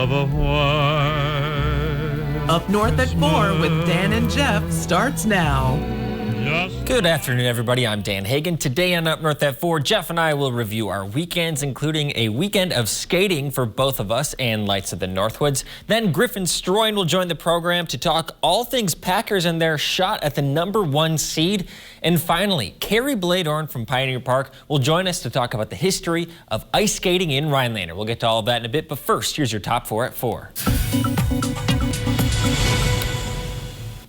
of a while. Up North at 4 with Dan and Jeff starts now. Good afternoon, everybody. I'm Dan Hagan. Today on Up North at 4, Jeff and I will review our weekends, including a weekend of skating for both of us and Lights of the Northwoods. Then Griffin Stroin will join the program to talk all things Packers and their shot at the #1 seed. And finally, Carrie Bladorn from Pioneer Park will join us to talk about the history of ice skating in Rhinelander. We'll get to all of that in a bit, but first, here's your top 4 at 4.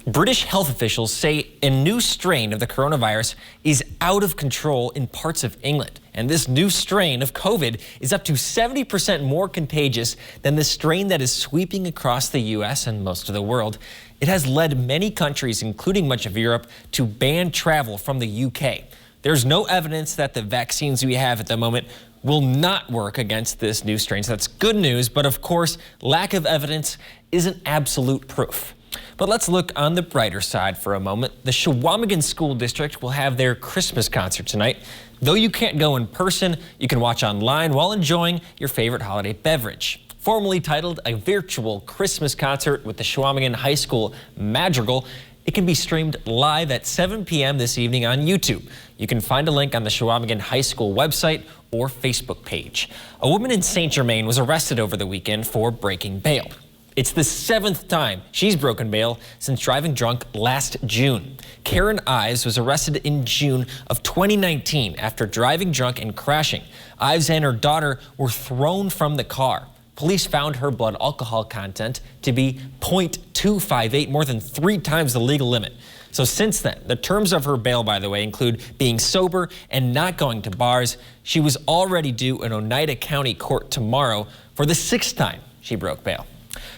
British health officials say a new strain of the coronavirus is out of control in parts of England. And this new strain of COVID is up to 70% more contagious than the strain that is sweeping across the U.S. and most of the world. It has led many countries, including much of Europe, to ban travel from the U.K. There's no evidence that the vaccines we have at the moment will not work against this new strain. So that's good news, but of course, lack of evidence isn't absolute proof. But let's look on the brighter side for a moment. The Chequamegon School District will have their Christmas concert tonight. Though you can't go in person, you can watch online while enjoying your favorite holiday beverage. Formerly titled a virtual Christmas concert with the Chequamegon High School Madrigal, it can be streamed live at 7 p.m. this evening on YouTube. You can find a link on the Chequamegon High School website or Facebook page. A woman in St. Germain was arrested over the weekend for breaking bail. It's the 7th time she's broken bail since driving drunk last June. Karen Ives was arrested in June of 2019 after driving drunk and crashing. Ives and her daughter were thrown from the car. Police found her blood alcohol content to be 0.258, more than 3 times the legal limit. So since then, the terms of her bail, by the way, include being sober and not going to bars. She was already due in Oneida County Court tomorrow for the 6th time she broke bail.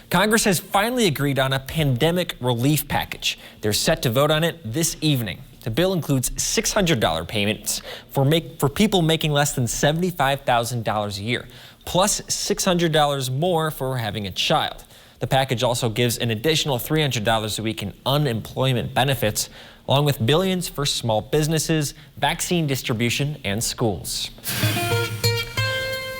Congress has finally agreed on a pandemic relief package. They're set to vote on it this evening. The bill includes $600 payments for people making less than $75,000 a year, plus $600 more for having a child. The package also gives an additional $300 a week in unemployment benefits, along with billions for small businesses, vaccine distribution, and schools.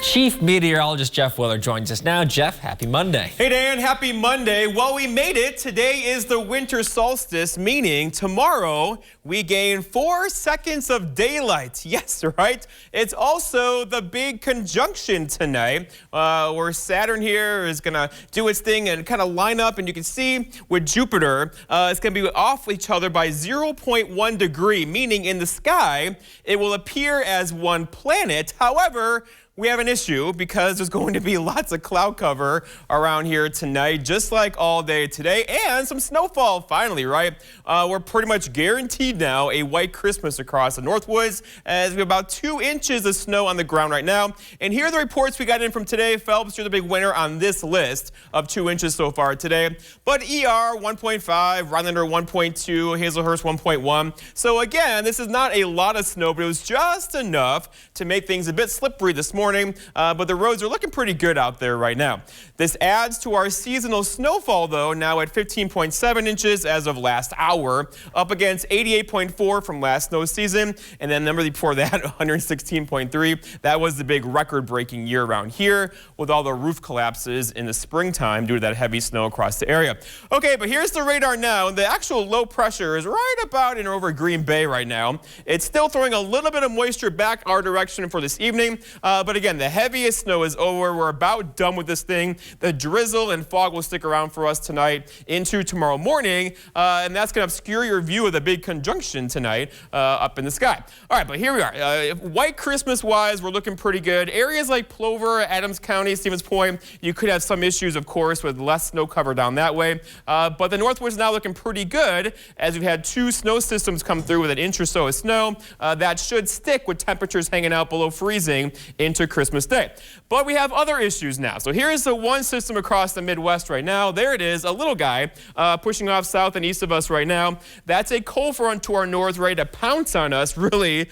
Chief Meteorologist Jeff Willer joins us now. Jeff, happy Monday. Hey Dan, happy Monday. Well, we made it. Today is the winter solstice, meaning tomorrow we gain 4 seconds of daylight. Yes, right? It's also the big conjunction tonight, where Saturn here is going to do its thing and kind of line up, and you can see with Jupiter, it's going to be off each other by 0.1 degree, meaning in the sky, it will appear as one planet. However, we have an issue because there's going to be lots of cloud cover around here tonight, just like all day today, and some snowfall finally, right? We're pretty much guaranteed now a white Christmas across the Northwoods, as we have about 2 inches of snow on the ground right now. And here are the reports we got in from today. Phelps, you're the big winner on this list of 2 inches so far today. But ER 1.5, Rhinelander 1.2, Hazelhurst 1.1. So again, this is not a lot of snow, but it was just enough to make things a bit slippery this morning. But the roads are looking pretty good out there right now. This adds to our seasonal snowfall, though, now at 15.7 inches as of last hour, up against 88.4 from last snow season, and then the number before that, 116.3. That was the big record-breaking year around here, with all the roof collapses in the springtime due to that heavy snow across the area. Okay, but here's the radar now. The actual low pressure is right about in over Green Bay right now. It's still throwing a little bit of moisture back our direction for this evening, but again, the heaviest snow is over. We're about done with this thing. The drizzle and fog will stick around for us tonight into tomorrow morning, and that's going to obscure your view of the big conjunction tonight up in the sky. All right, but here we are. White Christmas-wise, we're looking pretty good. Areas like Plover, Adams County, Stevens Point, you could have some issues, of course, with less snow cover down that way. But the Northwoods is now looking pretty good, as we've had 2 snow systems come through with an inch or so of snow. That should stick with temperatures hanging out below freezing into Christmas Day. But we have other issues now. So here's the one system across the Midwest right now. There it is, a little guy pushing off south and east of us right now. That's a cold front to our north, ready to pounce on us really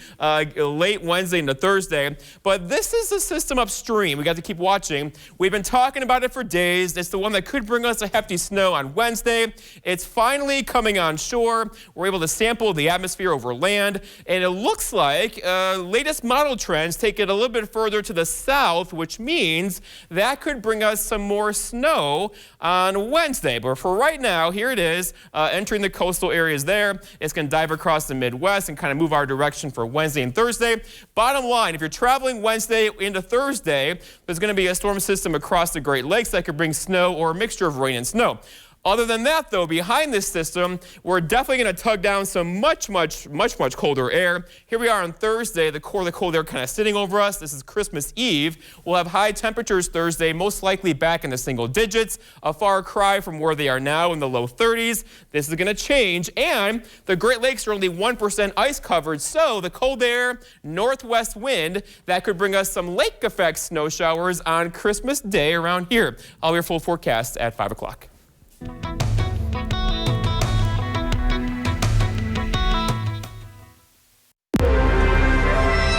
late Wednesday into Thursday. But this is the system upstream. We got to keep watching. We've been talking about it for days. It's the one that could bring us a hefty snow on Wednesday. It's finally coming on shore. We're able to sample the atmosphere over land, and it looks like latest model trends take it a little bit further further to the south, which means that could bring us some more snow on Wednesday. But for right now, here it is, entering the coastal areas there. It's going to dive across the Midwest and kind of move our direction for Wednesday and Thursday. Bottom line, if you're traveling Wednesday into Thursday, there's going to be a storm system across the Great Lakes that could bring snow or a mixture of rain and snow. Other than that, though, behind this system, we're definitely going to tug down some much colder air. Here we are on Thursday, the core of the cold air kind of sitting over us. This is Christmas Eve. We'll have high temperatures Thursday, most likely back in the single digits, a far cry from where they are now in the low 30s. This is going to change, and the Great Lakes are only 1% ice covered, so the cold air, northwest wind, that could bring us some lake effect snow showers on Christmas Day around here. I'll have your full forecast at 5 o'clock.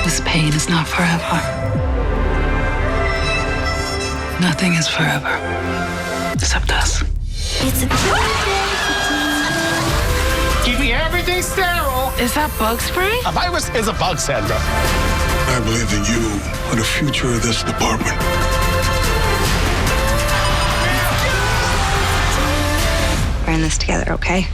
This pain is not forever. Nothing is forever, except us. Keeping everything sterile. Is that bug spray? A virus is a bug, Sandra. I believe in you are the future of this department. We're in this together, okay?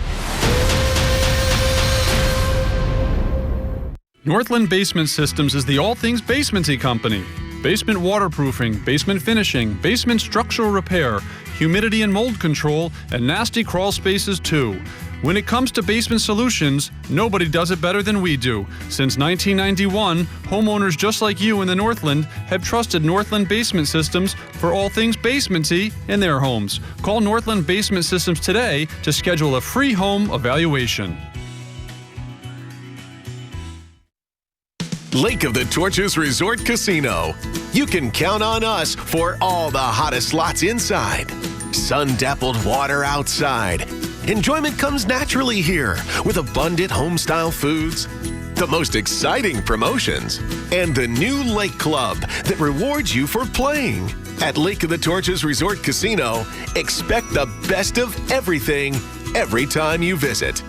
Northland Basement Systems is the all things basementy company. Basement waterproofing, basement finishing, basement structural repair, humidity and mold control, and nasty crawl spaces too. When it comes to basement solutions, nobody does it better than we do. Since 1991, homeowners just like you in the Northland have trusted Northland Basement Systems for all things basementy in their homes. Call Northland Basement Systems today to schedule a free home evaluation. Lake of the Torches Resort Casino. You can count on us for all the hottest slots inside. Sun-dappled water outside. Enjoyment comes naturally here with abundant home-style foods, the most exciting promotions, and the new Lake Club that rewards you for playing. At Lake of the Torches Resort Casino, expect the best of everything every time you visit.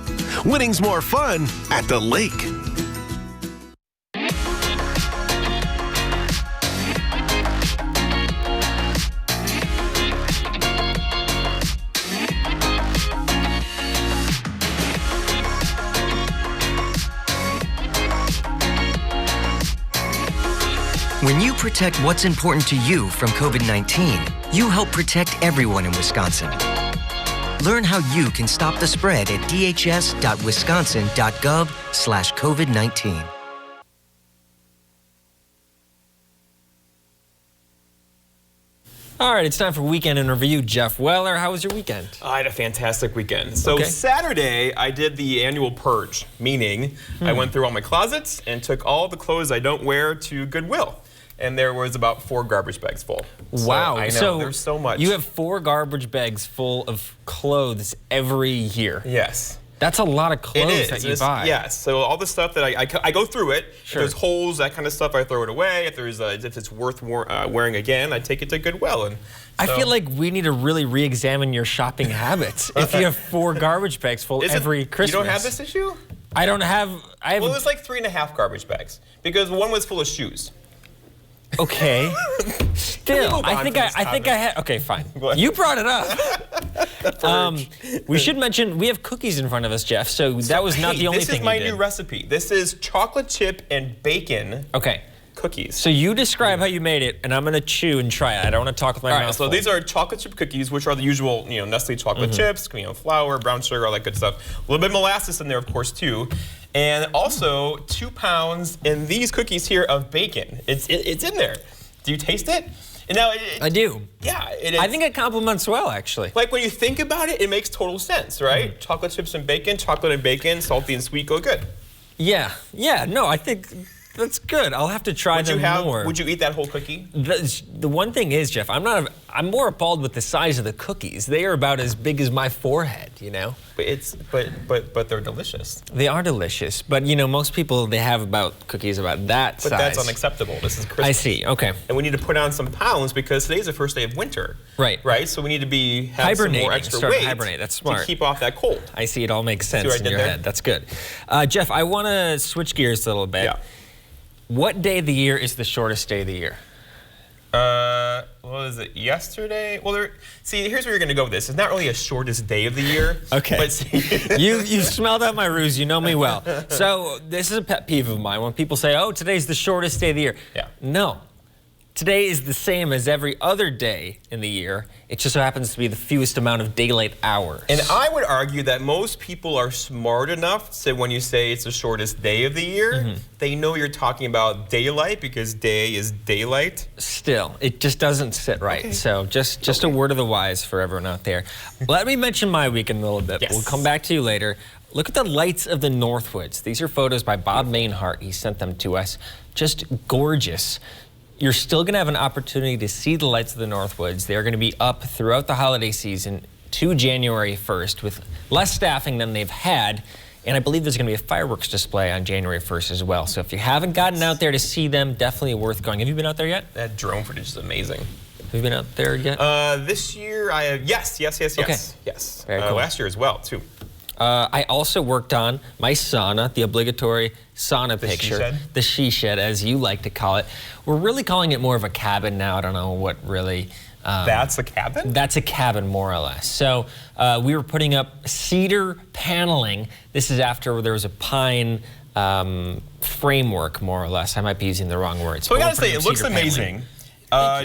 Winning's more fun at the lake. When you protect what's important to you from COVID-19, you help protect everyone in Wisconsin. Learn how you can stop the spread at dhs.wisconsin.gov/COVID-19. All right, it's time for Weekend in Review. Jeff Weller, how was your weekend? I had a fantastic weekend. So Saturday, I did the annual purge, meaning I went through all my closets and took all the clothes I don't wear to Goodwill. And there was about 4 garbage bags full. Wow. So I know, so there's so much. You have 4 garbage bags full of clothes every year. Yes. That's a lot of clothes that you buy. Yes. So all the stuff that I go through it. Sure. If there's holes, that kind of stuff, I throw it away. If there's if it's worth wearing again, I take it to Goodwill. And I feel like we need to really re-examine your shopping habits. If you have 4 garbage bags full every Christmas. You don't have this issue? I don't have. Well, it was like 3.5 garbage bags because one was full of shoes. Okay. Still, I think I had. Okay, fine. You brought it up. We should mention we have cookies in front of us, Jeff. So that was not the only thing you did. This is my new recipe. This is chocolate chip and bacon. Okay. Cookies. So you describe how you made it, and I'm gonna chew and try it. I don't want to talk with my mouth so full. these are chocolate chip cookies, which are the usual, Nestle chocolate chips, flour, brown sugar, all that good stuff. A little bit of molasses in there, of course, too. And also 2 pounds in these cookies here of bacon. It's in there. Do you taste it? And now I do. Yeah. I think it complements well, actually. Like when you think about it, it makes total sense, right? Chocolate chips and bacon, chocolate and bacon, salty and sweet go good. Yeah. No, I think that's good. I'll have to try them more. Would you eat that whole cookie? The one thing is, Jeff, I'm more appalled with the size of the cookies. They are about as big as my forehead, But they're delicious. They are delicious, but most people they have cookies about that size. But that's unacceptable. This is Christmas. I see. Okay. And we need to put on some pounds because today's the first day of winter. Right. Right. So we need to have some more extra weight. Hibernate. That's smart. To keep off that cold. I see. It all makes sense in your head. That's good. Jeff, I want to switch gears a little bit. Yeah. What day of the year is the shortest day of the year? What was it, yesterday? Well, here's where you're going to go with this. It's not really a shortest day of the year. Okay. But you smelled out my ruse. You know me well. So this is a pet peeve of mine when people say, oh, today's the shortest day of the year. Yeah. No. Today is the same as every other day in the year. It just so happens to be the fewest amount of daylight hours. And I would argue that most people are smart enough to, when you say it's the shortest day of the year, they know you're talking about daylight because day is daylight. Still, it just doesn't sit right. Okay. So just a word of the wise for everyone out there. Let me mention my weekend a little bit. Yes. We'll come back to you later. Look at the lights of the Northwoods. These are photos by Bob Mainhart. He sent them to us. Just gorgeous. You're still going to have an opportunity to see the lights of the Northwoods. They're going to be up throughout the holiday season to January 1st with less staffing than they've had. And I believe there's going to be a fireworks display on January 1st as well. So if you haven't gotten out there to see them, definitely worth going. Have you been out there yet? That drone footage is amazing. Have you been out there yet? This year, I have, yes. Okay. Yes. Very cool. Last year as well, too. I also worked on my sauna, the obligatory sauna picture. She-shed? The she-shed, as you like to call it. We're really calling it more of a cabin now. I don't know what really... That's a cabin? That's a cabin, more or less. So we were putting up cedar paneling. This is after there was a pine framework, more or less. I might be using the wrong words. So I gotta say, it looks cedar paneling. amazing.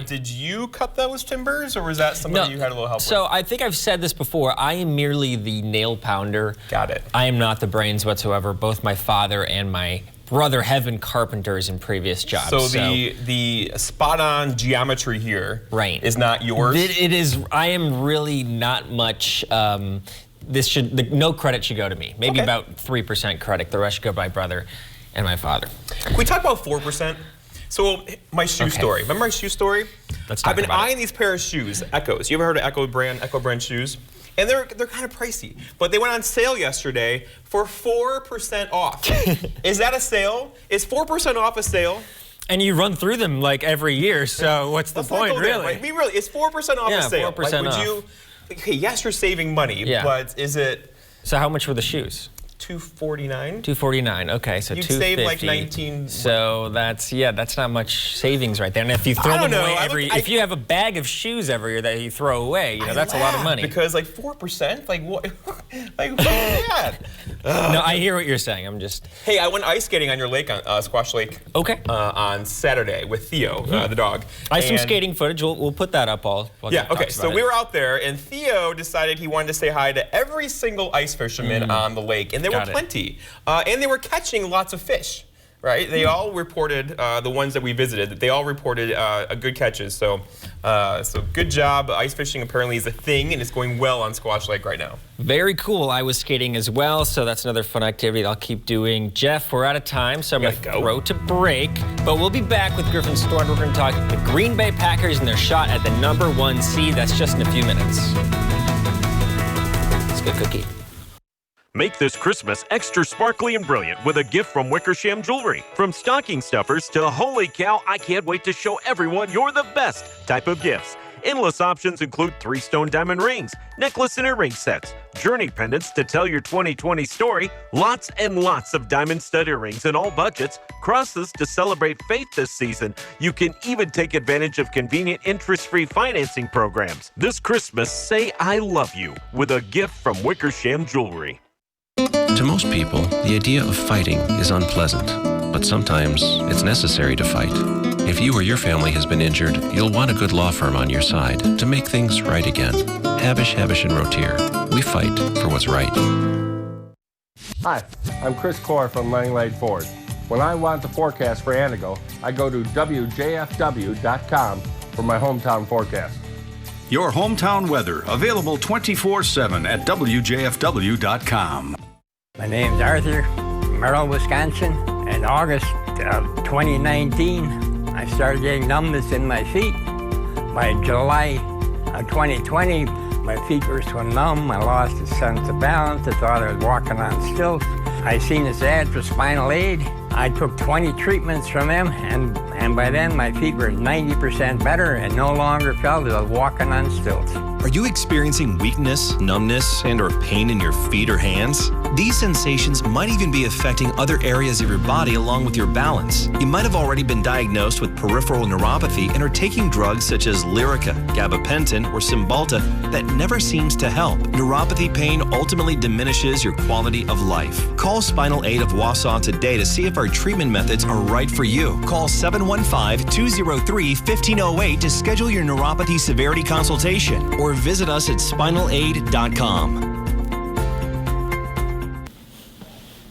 Did you cut those timbers, or was that somebody you had a little help So with? I think I've said this before. I am merely the nail pounder. Got it. I am not the brains whatsoever. Both my father and my brother have been carpenters in previous jobs. So the spot-on geometry here is not yours? It is. I am really not much. No credit should go to me. Maybe about 3% credit. The rest should go to my brother and my father. Can we talk about 4%? So my shoe story. Remember my shoe story? Let's talk I've been about eyeing these pair of shoes, Echoes. You ever heard of Echo brand shoes? And they're kind of pricey, but they went on sale yesterday for 4% off. Is that a sale? Is 4% off a sale? And you run through them like every year, so what's the point, really? Right? It's 4% off a sale. 4% off. You? Okay, yes, you're saving money, but is it? So how much were the shoes? $249. $249. Okay, so you'd $250. save like 19. So that's not much savings right there. And if you throw them away if you have a bag of shoes every year that you throw away, that's a lot of money. Because like 4%, like what? Like what's that? No, I hear what you're saying. I'm just. Hey, I went ice skating on your lake on Squash Lake. Okay. On Saturday with Theo, the dog. I have some skating footage. We'll put that up all. Yeah. Okay. So we were out there, and Theo decided he wanted to say hi to every single ice fisherman on the lake, and there were plenty, and they were catching lots of fish. Right? They all reported, the ones that we visited, they all reported good catches. So good job. Ice fishing apparently is a thing, and it's going well on Squash Lake right now. Very cool. I was skating as well, so that's another fun activity that I'll keep doing. Jeff, we're out of time, so I'm going to throw to break. But we'll be back with Griffin Storm. We're going to talk the Green Bay Packers and their shot at the #1 seed. That's just in a few minutes. Let's go, Cookie. Make this Christmas extra sparkly and brilliant with a gift from Wickersham Jewelry. From stocking stuffers to holy cow, I can't wait to show everyone you're the best type of gifts. Endless options include 3-stone diamond rings, necklace and earring sets, journey pendants to tell your 2020 story, lots and lots of diamond stud earrings in all budgets, crosses to celebrate faith this season. You can even take advantage of convenient interest-free financing programs. This Christmas, say I love you with a gift from Wickersham Jewelry. To most people, the idea of fighting is unpleasant, but sometimes it's necessary to fight. If you or your family has been injured, you'll want a good law firm on your side to make things right again. Habish, & Rotier. We fight for what's right. Hi, I'm Chris Core from Langlade Ford. When I want the forecast for Antigo, I go to WJFW.com for my hometown forecast. Your hometown weather, available 24/7 at WJFW.com. My name's Arthur, Merrill, Wisconsin. In August of 2019, I started getting numbness in my feet. By July of 2020, my feet were so numb, I lost a sense of balance. I thought I was walking on stilts. I seen this ad for Spinal Aid. I took 20 treatments from them, and by then my feet were 90% better and no longer felt as I was walking on stilts. Are you experiencing weakness, numbness, and/or pain in your feet or hands? These sensations might even be affecting other areas of your body along with your balance. You might have already been diagnosed with peripheral neuropathy and are taking drugs such as Lyrica, gabapentin, or Cymbalta that never seems to help. Neuropathy pain ultimately diminishes your quality of life. Call Spinal Aid of Wausau today to see if our treatment methods are right for you. Call 715-203-1508 to schedule your neuropathy severity consultation or visit us at spinalaid.com.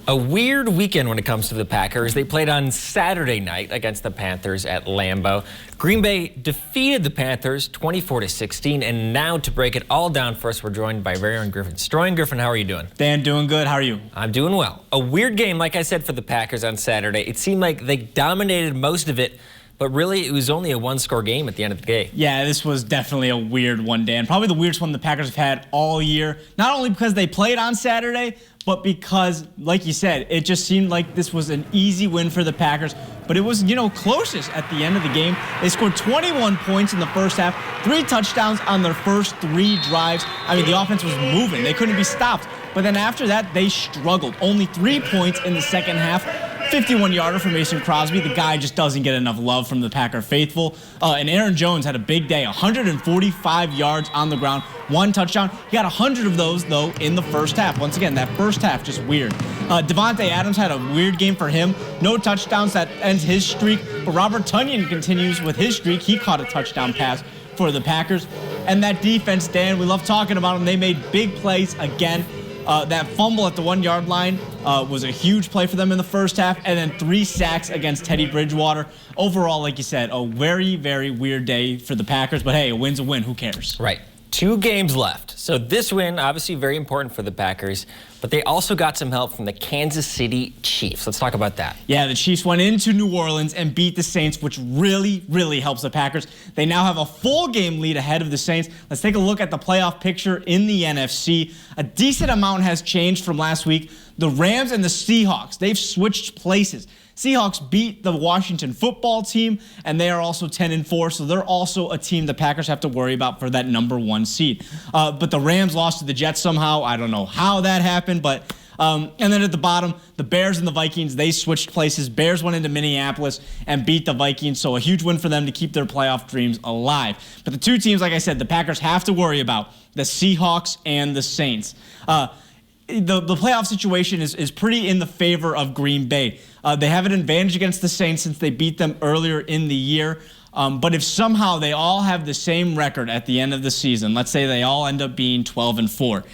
A weird weekend when it comes to the Packers. They played on Saturday night against the Panthers at Lambeau. Green Bay defeated the Panthers 24-16, and now to break it all down for us, we're joined by very own Griffin Stroing. Griffin, how are you doing? Dan, doing good. How are you? I'm doing well. A weird game, like I said, for the Packers on Saturday. It seemed like they dominated most of it, but really it was only a one-score game at the end of the game. Yeah, this was definitely a weird one, Dan. Probably the weirdest one the Packers have had all year. Not only because they played on Saturday, but because, like you said, it just seemed like this was an easy win for the Packers. But it was, closest at the end of the game. They scored 21 points in the first half, 3 touchdowns on their first 3 drives. I mean, the offense was moving. They couldn't be stopped. But then after that, they struggled. Only 3 points in the second half. 51-yarder for Mason Crosby. The guy just doesn't get enough love from the Packer faithful. And Aaron Jones had a big day, 145 yards on the ground, 1 touchdown. He got 100 of those, though, in the first half. Once again, that first half, just weird. Devontae Adams had a weird game for him. No touchdowns. That ends his streak. But Robert Tonyan continues with his streak. He caught a touchdown pass for the Packers. And that defense, Dan, we love talking about them. They made big plays again. That fumble at the 1-yard line was a huge play for them in the first half, and then 3 sacks against Teddy Bridgewater. Overall, like you said, a very, very weird day for the Packers, but hey, a win's a win. Who cares? Right. 2 games left. So this win, obviously very important for the Packers, but they also got some help from the Kansas City Chiefs. Let's talk about that. Yeah, the Chiefs went into New Orleans and beat the Saints, which really, really helps the Packers. They now have a full game lead ahead of the Saints. Let's take a look at the playoff picture in the NFC. A decent amount has changed from last week. The Rams and the Seahawks, they've switched places. Seahawks beat the Washington football team, and they are also 10-4, so they're also a team the Packers have to worry about for that number 1 seed. But the Rams lost to the Jets somehow. I don't know how that happened, but and then at the bottom, the Bears and the Vikings, they switched places. Bears went into Minneapolis and beat the Vikings, so a huge win for them to keep their playoff dreams alive. But the 2 teams, like I said, the Packers have to worry about, the Seahawks and the Saints. The playoff situation is pretty in the favor of Green Bay. They have an advantage against the Saints since they beat them earlier in the year. But if somehow they all have the same record at the end of the season, let's say they all end up being 12-4,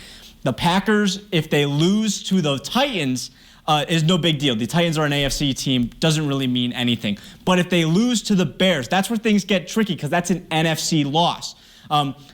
the Packers, if they lose to the Titans, is no big deal. The Titans are an AFC team, doesn't really mean anything. But if they lose to the Bears, that's where things get tricky because that's an NFC loss.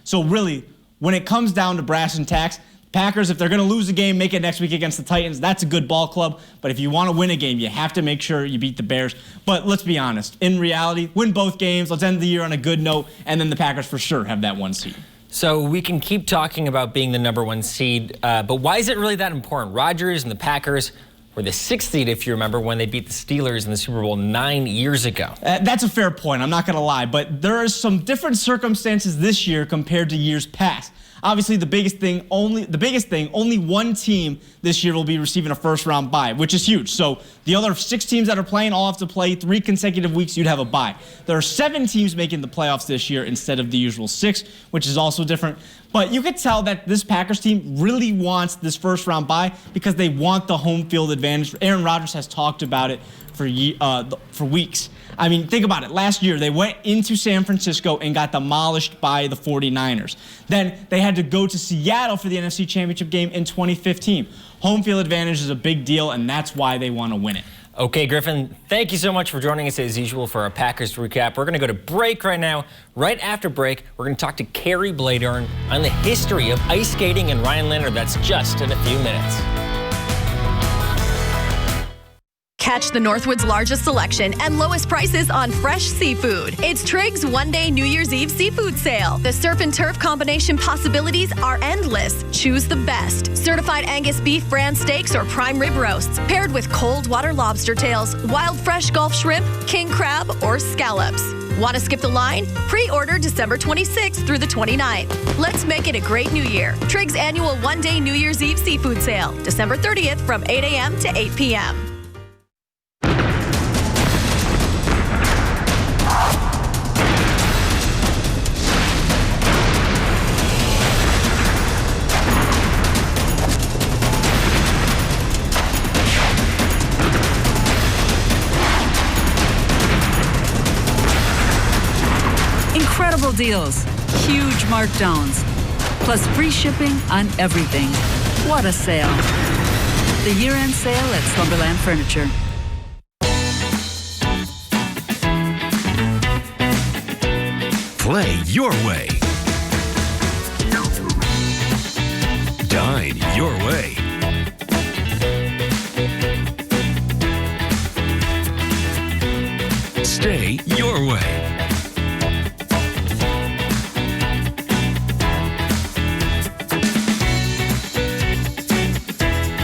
So really, when it comes down to brass and tacks, Packers, if they're going to lose a game, make it next week against the Titans. That's a good ball club. But if you want to win a game, you have to make sure you beat the Bears. But let's be honest. In reality, win both games. Let's end the year on a good note. And then the Packers for sure have that 1 seed. So we can keep talking about being the number 1 seed. But why is it really that important? Rodgers and the Packers were the 6th seed, if you remember, when they beat the Steelers in the Super Bowl 9 years ago. That's a fair point. I'm not going to lie. But there are some different circumstances this year compared to years past. Obviously, the biggest thing, only 1 team this year will be receiving a first-round bye, which is huge. So the other 6 teams that are playing all have to play 3 consecutive weeks. You'd have a bye. There are 7 teams making the playoffs this year instead of the usual 6, which is also different. But you could tell that this Packers team really wants this first-round bye because they want the home field advantage. Aaron Rodgers has talked about it for weeks. I mean, think about it. Last year, they went into San Francisco and got demolished by the 49ers. Then they had to go to Seattle for the NFC Championship game in 2015. Home field advantage is a big deal, and that's why they want to win it. Okay, Griffin, thank you so much for joining us as usual for our Packers recap. We're going to go to break right now. Right after break, we're going to talk to Carrie Bladorn on the history of ice skating and Ryan Leonard. That's just in a few minutes. Catch the Northwood's largest selection and lowest prices on fresh seafood. It's Trig's one-day New Year's Eve seafood sale. The surf and turf combination possibilities are endless. Choose the best. Certified Angus beef Fran steaks or prime rib roasts, paired with cold water lobster tails, wild fresh Gulf shrimp, king crab, or scallops. Want to skip the line? Pre-order December 26th through the 29th. Let's make it a great new year. Trig's annual one-day New Year's Eve seafood sale, December 30th from 8 a.m. to 8 p.m. Incredible deals, huge markdowns, plus free shipping on everything. What a sale. The year-end sale at Slumberland Furniture. Play your way. Dine your way. Stay your way.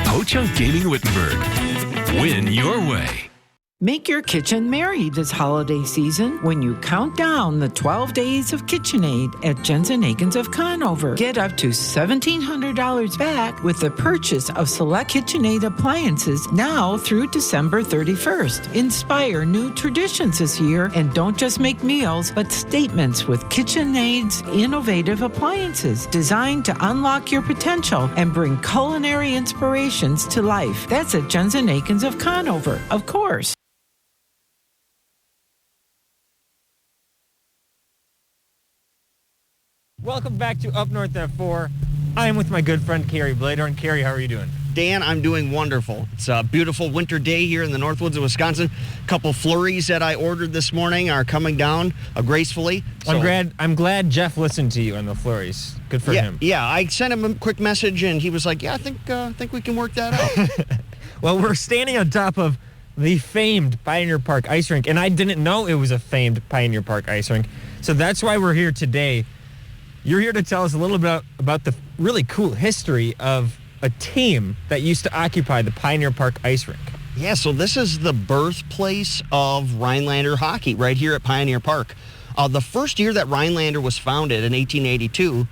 Ho-Chunk Gaming Wittenberg. Win your way. Make your kitchen merry this holiday season when you count down the 12 days of KitchenAid at Jensen Akins of Conover. Get up to $1,700 back with the purchase of select KitchenAid appliances now through December 31st. Inspire new traditions this year and don't just make meals, but statements with KitchenAid's innovative appliances designed to unlock your potential and bring culinary inspirations to life. That's at Jensen Akins of Conover, of course. Welcome back to Up North at 4. I am with my good friend Carrie Bladorn. Carrie, how are you doing? Dan, I'm doing wonderful. It's a beautiful winter day here in the Northwoods of Wisconsin. A couple flurries that I ordered this morning are coming down gracefully. So, I'm glad Jeff listened to you on the flurries. Good for him. Yeah, I sent him a quick message and he was like, "Yeah, I think we can work that out." Well, we're standing on top of the famed Pioneer Park ice rink, and I didn't know it was a famed Pioneer Park ice rink. So that's why we're here today. You're here to tell us a little bit about the really cool history of a team that used to occupy the Pioneer Park ice rink. Yeah, so this is the birthplace of Rhinelander hockey right here at Pioneer Park. The first year that Rhinelander was founded in 1882,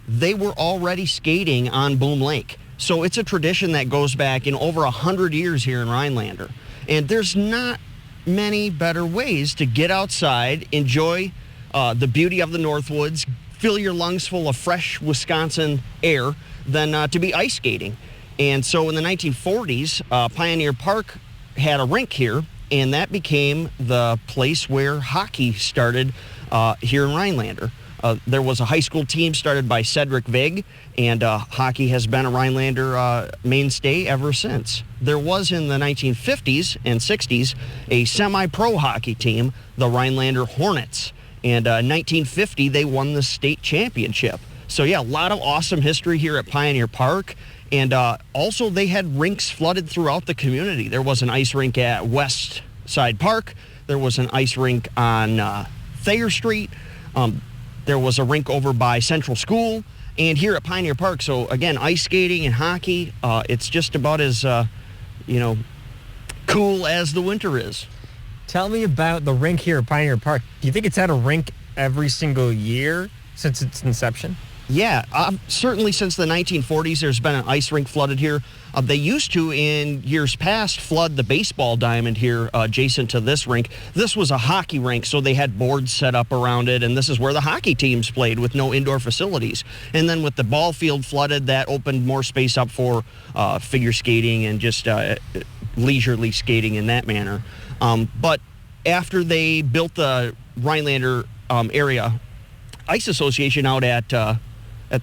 they were already skating on Boom Lake. So it's a tradition that goes back in over 100 years here in Rhinelander. And there's not many better ways to get outside, enjoy the beauty of the Northwoods, fill your lungs full of fresh Wisconsin air than to be ice skating. And so in the 1940s, Pioneer Park had a rink here, and that became the place where hockey started here in Rhinelander. There was a high school team started by Cedric Vig, and hockey has been a Rhinelander mainstay ever since. There was in the 1950s and 60s a semi-pro hockey team, the Rhinelander Hornets. And in 1950, they won the state championship. So, yeah, a lot of awesome history here at Pioneer Park. And also, they had rinks flooded throughout the community. There was an ice rink at West Side Park. There was an ice rink on Thayer Street. There was a rink over by Central School. And here at Pioneer Park, so, again, ice skating and hockey, it's just about as, cool as the winter is. Tell me about the rink here at Pioneer Park. Do you think it's had a rink every single year since its inception? Yeah, certainly since the 1940s, there's been an ice rink flooded here. They used to, in years past, flood the baseball diamond here adjacent to this rink. This was a hockey rink, so they had boards set up around it, and this is where the hockey teams played with no indoor facilities. And then with the ball field flooded, that opened more space up for figure skating and just leisurely skating in that manner. But after they built the Rhinelander area Ice Association out at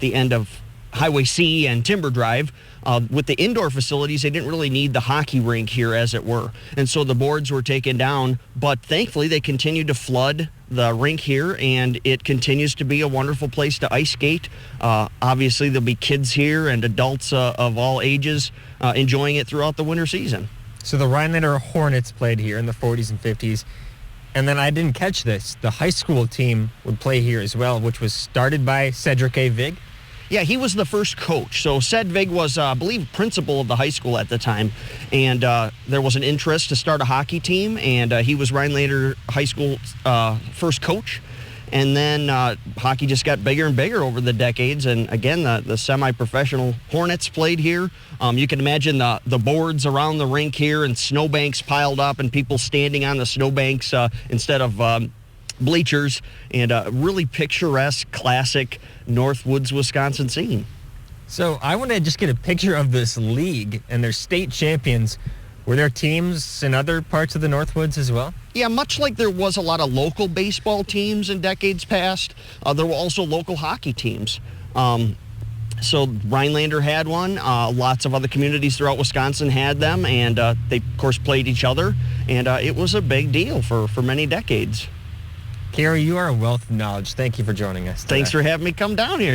the end of Highway C and Timber Drive, with the indoor facilities, they didn't really need the hockey rink here, as it were. And so the boards were taken down, but thankfully they continued to flood the rink here, and it continues to be a wonderful place to ice skate. Obviously, there'll be kids here and adults of all ages enjoying it throughout the winter season. So the Rhinelander Hornets played here in the 40s and 50s. And then I didn't catch this. The high school team would play here as well, which was started by Cedric A. Vig. Yeah, he was the first coach. So Sedvig was, I believe, principal of the high school at the time. And there was an interest to start a hockey team. And he was Rhinelander High School first coach. And then hockey just got bigger and bigger over the decades. And again, the semi-professional Hornets played here. You can imagine the boards around the rink here and snowbanks piled up and people standing on the snowbanks instead of bleachers, and a really picturesque, classic Northwoods, Wisconsin scene. So I want to just get a picture of this league and their state champions. Were there teams in other parts of the Northwoods as well? Yeah, much like there was a lot of local baseball teams in decades past, there were also local hockey teams. So Rhinelander had one. Lots of other communities throughout Wisconsin had them, and they, of course, played each other. And it was a big deal for many decades. Gary, you are a wealth of knowledge. Thank you for joining us today. Thanks for having me come down here.